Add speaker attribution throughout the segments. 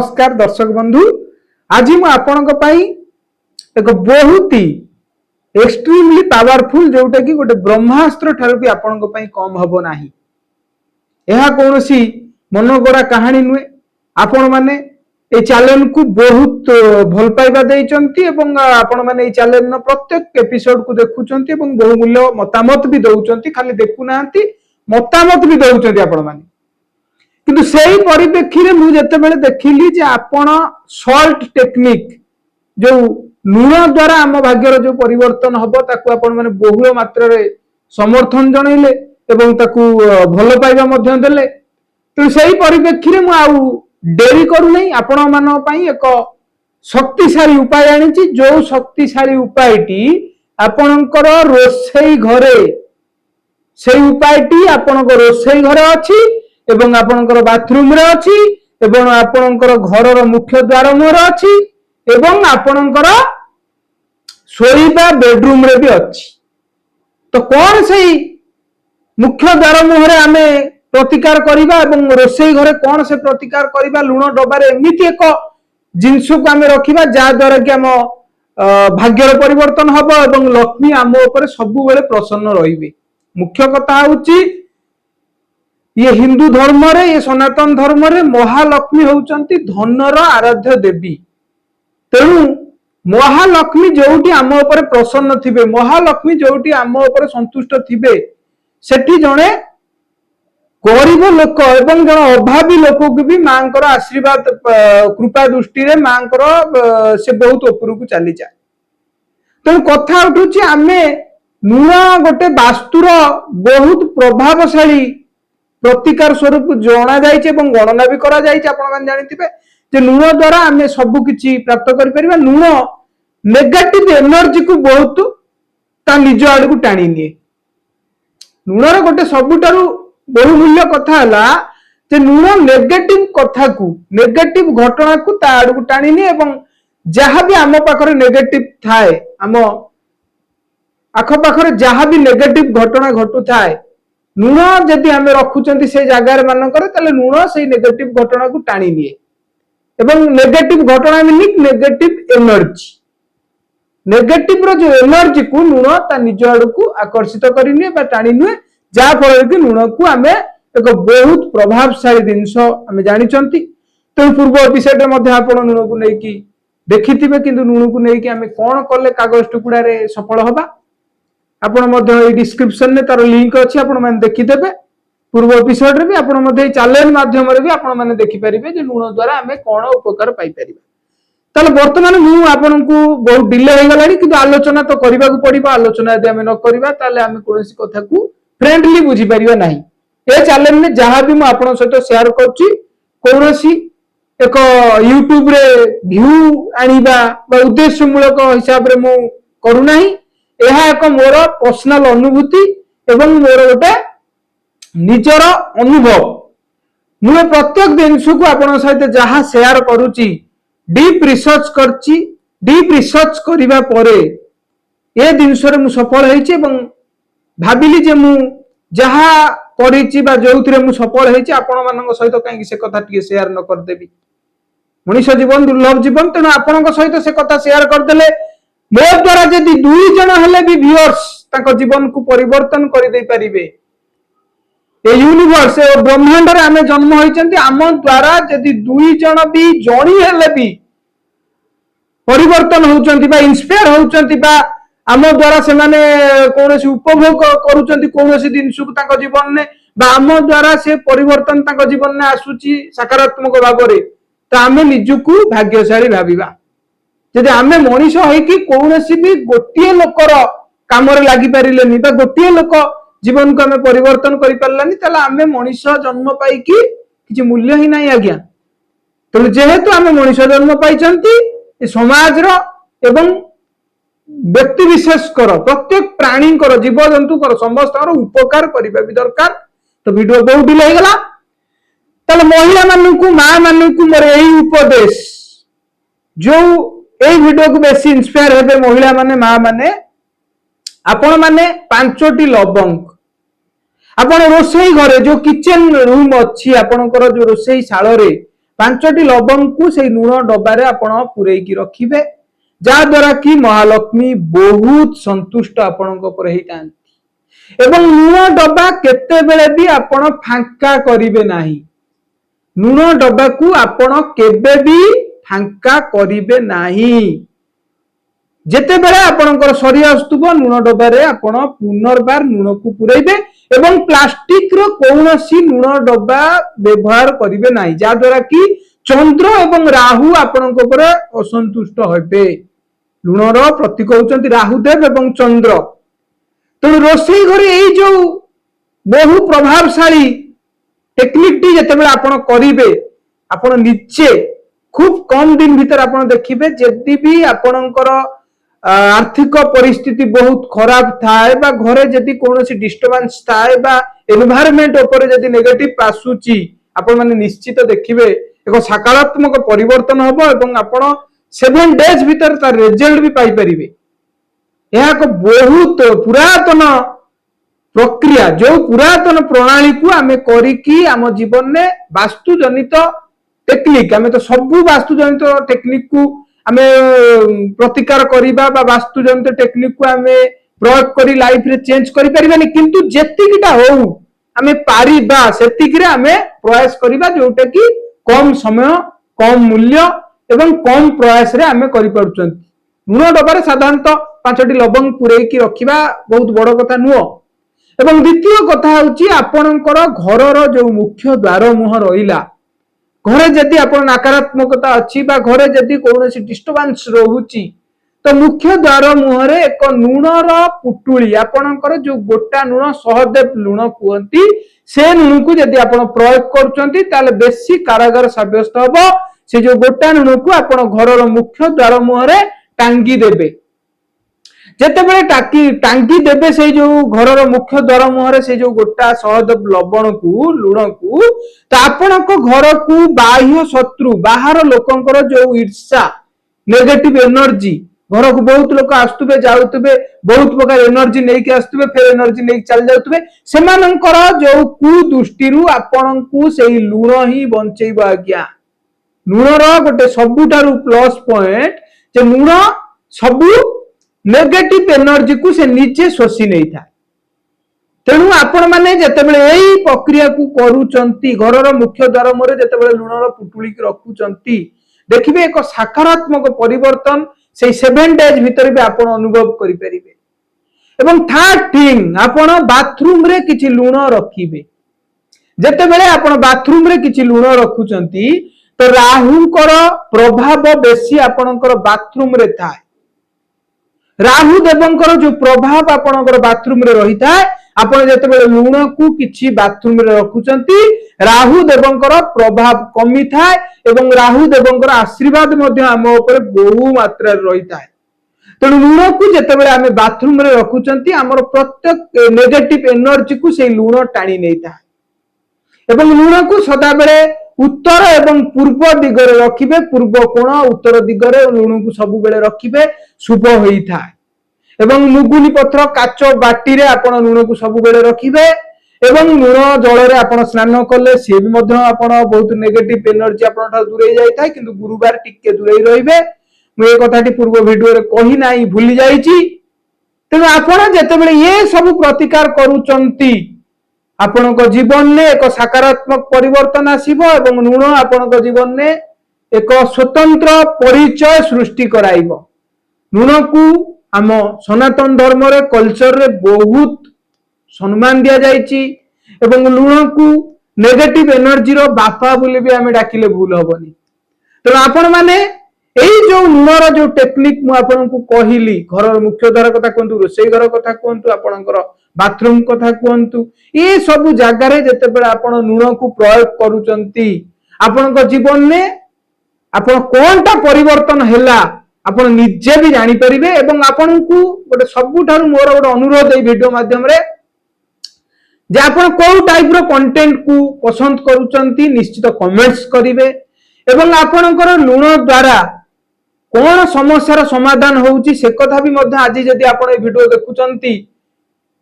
Speaker 1: नमस्कार दर्शक बंधु। आज मु आपणक पई एक बहुत ही एक्सट्रीमली पावरफुल जोटा कि गोटे ब्रह्मास्त्र ठार भी आपणक पई कम हबो नाही। यह कौनसी मनगड़ा कहानी नुहे। आपण माने ए चैनल को बहुत भल पाइबा देइचंती एवं आपण माने ए चैनल न प्रत्येक एपिसोड को देखुचंती एवं बहुमूल्य मतामत भी दउचंती। खाली देखु नांती मतामत भी दउचंती आपण माने। किंतु सेही परिप्रेक्षी रे मु जेतेबेले देखिली जे आपण सॉल्ट टेक्निक जो लुण द्वारा आम भाग्यर जो परिवर्तन हबो ताकू आपण माने बहुल मात्रा रे समर्थन जणैले एवं ताकू भल पाइबा मध्य देले। तो सेही परिप्रेक्षी रे मु आउ डेरी करू नै आपण मान पई एक शक्तिशाली उपाय आनिची। जो शक्तिशाली उपायटी आपणकर रोसई घरे सेही उपायटी आपणकर रोसई घरे अछि एवं आपणकर बाथरूम रे अछि एवं आपणकर घरर मुख्य द्वार मोर अछि एवं आपणकर सोईबा बेडरूम रे भी अछि। तो कौन सही मुख्य द्वार मुहरे आमे प्रतिकार करिबा एवं रोसई घरे कौन से प्रतिकार करिबा लुण डबारे एमिति एक जिंस को आमे रखिबा जा द्वारा कि हम भाग्यर परिवर्तन हबो एवं लक्ष्मी आम ऊपर सबु बेले प्रसन्न रहिबे। मुख्य कथा होची ये हिंदू धर्म रे ये सनातन धर्म रे महालक्ष्मी होउचंती धनर आराध्य देवी। तेणु महालक्ष्मी जोटी आम ऊपर प्रसन्न थिबे महालक्ष्मी जोटी आम ऊपर संतुष्ट थिबे सेठी जणे गरीब लोक एवं जण अभावी लोक को भी मांकर आशीर्वाद कृपा दृष्टि रे मांकर से बहुत ऊपर को चली जाए। तेणु कथा उठुची आमे नुआ गोटे वास्तुर बहुत प्रभावशाली प्रतिकार स्वरूप जना जाइए एवं गणना भी करा जाइए। आपण माने जानिथिबे जे लुण द्वारा आमे सब किछि प्राप्त करि परिबा। लुण नेगेटिव एनर्जी को बहुत ता निज आड़ को टाणी निए। लुणर गोटे सबुठारु बहुमूल्य कथा हला जे लुण नेगेटिव कथा को नेगेटिव घटना को ता आड़ को टाणी निए एवं जहाँ भी आम पाखरे नेगेटिव थाए आम आख पाखरे जहाँ भी नेगेटिव घटना घटू थाए लुण जदि आम रखुचंती से जगार मानकर ताले लुण से नेगेटिव घटना को टाणी निए एवं नेगेटिव घटना मीनिंग नेगेटिव एनर्जी। नेगेटिव रो जो एनर्जी को लुण ता निज आड़ को आकर्षित करि निए बा टाणी निए जा फल कि लुण को आम एक बहुत प्रभावशाली जिनस आम जानिचंती। तो पूर्व एपिसोड मध्ये आपण लुण को नेकी देखिथिबे किंतु लुण को नेकी आम कोन कले कागज टुकुडा रे सफल होबा आपण मध्ये ए डिस्क्रिप्शन में तार लिंक अछि आपण माने देखि देबे। पूर्व एपिसोड रे भी आपण मध्ये चैनल माध्यम रे भी आपण माने देखि परिबे जे लुण द्वारा हमें कोन उपकार पाई परिबा। ताले वर्तमान मु आपण को बहुत डिले हो गलानी किंतु आलोचना तो करबा को पड़िबा। आलोचना यदि हमें न करबा ताले हमें कोनोसी कथा को फ्रेंडली बुझी परिबा नाही। ए चैनल में जहां भी मु आपण सहित शेयर करछि कोनोसी एक यूट्यूब रे व्यू आनिबा बा उद्देश्यमूलक हिसाब रे मु करू नाही। यह एक मोर पर्सनल अनुभूति एवं मोर गोटे निजर अनुभव। मुझे प्रत्येक जिनस को आपण सहित जहाँ शेयर करुच्ची डीप रिसर्च करची। डीप रिसर्च करिबा परे ए जिनस रे मु सफल हेछि एवं भाबिली जे मु जहाँ करिछि बा जोउथिरे मु सफल हेछि आपण मानक सहित काई से कथा टिके शेयर न कर देबी। मनुष्य जीवन दुर्लभ जीवन तेणु आपण सहित से कथा शेयर कर देले मो द्वारा यदि दुई जन हेले भी व्यूअर्स ताको जीवन को परिवर्तन कर दे परिबे। ए यूनिवर्स ए ब्रह्मांड रे आमे जन्म होइचंती आम द्वारा यदि दुई जन भी जणी हेले भी परिवर्तन होउचंती बा इंस्पायर होउचंती बा आम द्वारा से माने कोनोसी उपभोग करूचंती कोनोसी दिन सुख ताको जीवन ने बा आम द्वारा से परिवर्तन ताको जीवन ने आसुची सकारात्मक भाव रे त आमे निजुकु भाग्यशाली भाबिबा। जदि आमे मनीष होइकी कोनोसी भी गोटिए लोकर काम रे लागि परिलेनी बा गोटिए लोक जीवन को आमे परिवर्तन करि परलानी ताला आमे मनीष जन्म पाई कि किछि मूल्य ही नाही आज्ञा। तो जेहेतु आमे मनीष जन्म पाइचंती ए समाज रो एवं व्यक्ति विशेष कर प्रत्येक प्राणी कर जीव जंतु कर समस्त उपकार करिबा भी दरकार। तो वीडियो बहुत डिले हो गला ताले महिला मानकु मां मानकु मोर एही उपदेश जो ए वीडियो को बेसी इंस्पायर हेबे महिला माने मां माने आपण माने 5टी लवंग आपण रोसई घरे जो किचन रूम अछि आपणकर जो रोसई शाल रे ପାଞ୍ଚଟି ଲବଙ୍ଗକୁ ସେଇ ଲୁଣ ଡବାରେ ଆପଣ ପୁରେଇକି ରଖିବେ, ଯାହା ଦ୍ୱାରା କି ମହାଲକ୍ଷ୍ମୀ ବହୁତ ସନ୍ତୁଷ୍ଟ ଆପଣଙ୍କ ଉପରେ ହେଇଥାନ୍ତି। ଏବଂ ଲୁଣ ଡବା କେତେବେଳେ ବି ଆପଣ ଫାଙ୍କା କରିବେ ନାହିଁ। ଲୁଣ ଡବାକୁ ଆପଣ କେବେ ବି ଫାଙ୍କା କରିବେ ନାହିଁ। ଯେତେବେଳେ ଆପଣଙ୍କର ସରି ଆସୁଥିବ ଲୁଣ ଡବାରେ ଆପଣ ପୁନର୍ବାର ଲୁଣକୁ ପୁରେଇବେ ଏବଂ ପ୍ଲାଷ୍ଟିକର କୌଣସି ଲୁଣ ଡବା ବ୍ୟବହାର କରିବେ ନାହିଁ, ଯାହା ଦ୍ୱାରା କି ଚନ୍ଦ୍ର ଏବଂ ରାହୁ ଆପଣଙ୍କ ଉପରେ ଅସନ୍ତୁଷ୍ଟ ହେବେ। ଲୁଣର ପ୍ରତୀକ ହେଉଛନ୍ତି ରାହୁଦେବ ଏବଂ ଚନ୍ଦ୍ର। ତେଣୁ ରୋଷେଇ ଘରେ ଏଇ ଯୋଉ ବହୁ ପ୍ରଭାବଶାଳୀ টেকনিকটি যেତେବେଳେ ଆପଣ କରିବେ, ଆପଣ ନିଜେ খুব কম দিন ভিতরে ଆପଣ ଦେଖିବେ ଯଦି ବି ଆପଣଙ୍କର आर्थिक परिस्थिति बहुत खराब थाए बा घरे जदि कौनसी डिस्टर्बेंस थाए बा एनवायरनमेंट ऊपर जदि नेगेटिव आसुची, आपण माने निश्चित देखिबे एक सकारात्मक परिवर्तन हबो एवं आपण 7 डेज भीतर तार रिजल्ट भी पाई परिबे। यह एक बहुत पुरातन प्रक्रिया, जो पुरातन प्रणाली को आमे करिकी आम जीवन में वास्तु जनित टेक्निक, आमे तो सब वास्तु जनित टेक्निक को आमे प्रतिकार करिबा बा वास्तु जनित टेक्निक को आमे प्रयोग करी लाइफ रे चेंज करि परिबानी, किंतु जेतिकिटा हो आमे पारिबा सेतिकिरे आमे प्रयास करिबा जोटा कि कम समय कम मूल्य एवं कम प्रयास रे आमे करि पारुचंती। लुण डबारे साधारणतः 5टी लवंग पुरेकी रखिबा बहुत बड़ कथा नुह। एवं द्वितीय कथा होची आपणकर घरर जो मुख्य द्वार मुह रहिला, घरे जदि आपण नकारात्मकता अच्छी बा घरे जदि कौनसी डिस्टर्बेंस रहुची, तो मुख्य द्वार मुहरे एक लुणर पुटुली आपणकर जो गोटा लुण सहदेव लुण कहती से लुण को जदि आपण प्रयोग करूचंती ताले बेसी कारागार साब्यस्त हबो। से जो गोटा लुण को आपण घरर मुख्य द्वार मुहरे टांगी देबे, जेतेबेले टांगी देबे से जो घरर मुख्य द्वार मुहरे से जो गोटा सहदेव लवण को लुण को, तो आपणक घर को बाह्य शत्रु बाहर लोकंकर जो ईर्षा नेगेटिव एनर्जी, घर को बहुत लोक आसुबे जाउतबे बहुत प्रकार एनर्जी नहीं आसुबे फिर एनर्जी नहीं चल जाउतबे, सेमानंकर जो कुदृष्टि आपणको सेही लुण ही बंचेइबो। आज्ञा लुणर गोटे सबुठारु प्लस पॉइंट जे लुण सबु नेगेटिव एनर्जी को से नीचे शोषि नहीं था। तेणु आपण माने जेतेबेले एई प्रक्रिया को करूचंती घरर मुख्य द्वार मोरे जेतेबेले लुणर पुटुली की रखुचंती, देखिबे एक सकारात्मक परिवर्तन से 7 डेज भीतर भी आपण अनुभव करि परिबे। एवं थर्ड थिंग आपण बाथरूम रे किछि लुण रखिबे। जेतेबेले आपण बाथरूम रे किछि लुण रखुचंती तो राहुंकर प्रभाव बेसी आपणकर बाथरूम रे थाए। राहु देवंकर जो प्रभाव आपणकर बाथरूम रे रही थाए, आपण जेतेबेले लुण को किछि बाथरूम रे रखुचंती राहु देवंकर प्रभाव कमी थाए एवं राहु देवंकर आशीर्वाद मध्य आम ऊपर बहु मात्रा रही थाए। तेणु लुण को जेतेबेले आमे बाथरूम रे रखुचंती हमर प्रत्येक नेगेटिव एनर्जी को से लुण टाणी नै थाए। एवं लुण को सदा बेले उत्तर एवं पूर्व दिगरे रखिबे, पूर्व कोण उत्तर दिगरे लुण को सब बेले रखिबे, शुभ होई थाए। एवं मुगुनी पत्र काच बाटी रे आपण लुण को सब बेले रखिबे एवं लुण जल रे आपण स्नान कले से भी मध्य आपण बहुत नेगेटिव एनर्जी आपण ठा दूरे जाई थाए, किंतु गुरुवार टिके दूरे रहिबे। मु ए कथाटी पूर्व वीडियो रे कहि नाही भूली जाईची। तेनु आपण जेतेबेले ये सब प्रतिकार करूचंती आपणक जीवन में एक सकारात्मक परिवर्तन आसीबो एवं लुण आपणक जीवन में एक स्वतंत्र परिचय सृष्टि कराइबो। लुण को आम सनातन धर्म रे कल्चर रे बहुत सम्मान दिया जाइची एवं लुण को नेगेटिव एनर्जी रो बापा बोली भी आमे डाकिले भूल हबनी। तो आपण माने एई जो लुणर जो टेक्निक मु आपनकु कहिली, घरर मुख्य द्वार कथा कहंतु, रोसई घर कथा कहंतु, आपनकर बाथरूम कथा कहंतु, ए सब जगह रे जेतेबेले आपण लुण को प्रयोग करूचंती आपनक जीवन में आपण कोनटा परिवर्तन हैला आपण निजे भी जानि परिबे। एवं आपनकु गोटे सबुठारु मोर गोटे अनुरोध ए वीडियो माध्यम रे जे आपण को टाइप रो कंटेंट को पसंद करूचंती निश्चित कमेंट्स करिवे एवं आपनकर लुण द्वारा कौन समस्या समाधान होउची से कथा भी मध्य आज जदि आपण ए वीडियो देखुचंती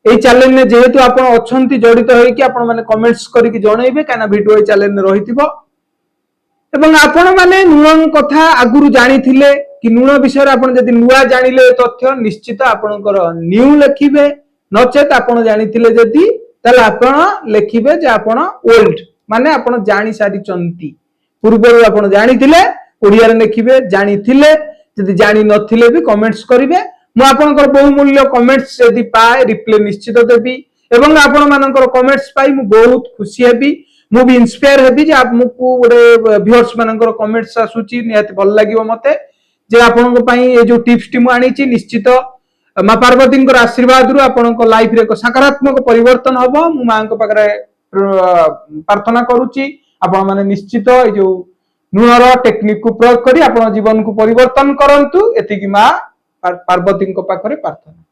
Speaker 1: ए चैनल ने जेहेतु आपण अछंती जड़ित होई कि आपण माने कमेंट्स करी कि जणैबे काना वीडियो ए चैनल ने रहिथिबो। ଏବଂ ଆପଣ ମାନେ ଲୁଣ କଥା ଆଗରୁ ଜାଣିଥିଲେ कि लुण विषय आपण जदि नुआ जानिले तथ्य निश्चित आपणकर न्यू लिखिबे नचेत आपण जानिथिले जदि ताले आपण लिखिबे जे आपण ओल्ड माने आपण जानि सारी चंती पूर्वरु आपण जानिथिले ओडिया रे लिखिबे जानिथिले जदि जानि नथिले भी कमेंट्स करिवे मु आपणकर बहुमूल्य कमेंट्स जदि पाए रिप्लाई निश्चित देबी एवं आपण मानकर कमेंट्स पाई मु बहुत खुशी हेबी मु भी इंस्पायर हेबी जे आपमु गोटे व्यूअर्स मानकर कमेंट्स आसुची निहाती भल लागिवो मते जे आपनको पाई ये जो टिप्स टी मु आनीची निश्चित मां पार्वती आशीर्वाद रु आपनको लाइफ रे एक सकारात्मक परिवर्तन हबो मु मां को पाखरे प्रार्थना करूची आपण माने निश्चित ए जो नुणर टेक्निक को प्रयोग करी आपण जीवन को परिवर्तन करंतु एतिकी मां पार्वती को पाखरे प्रार्थना।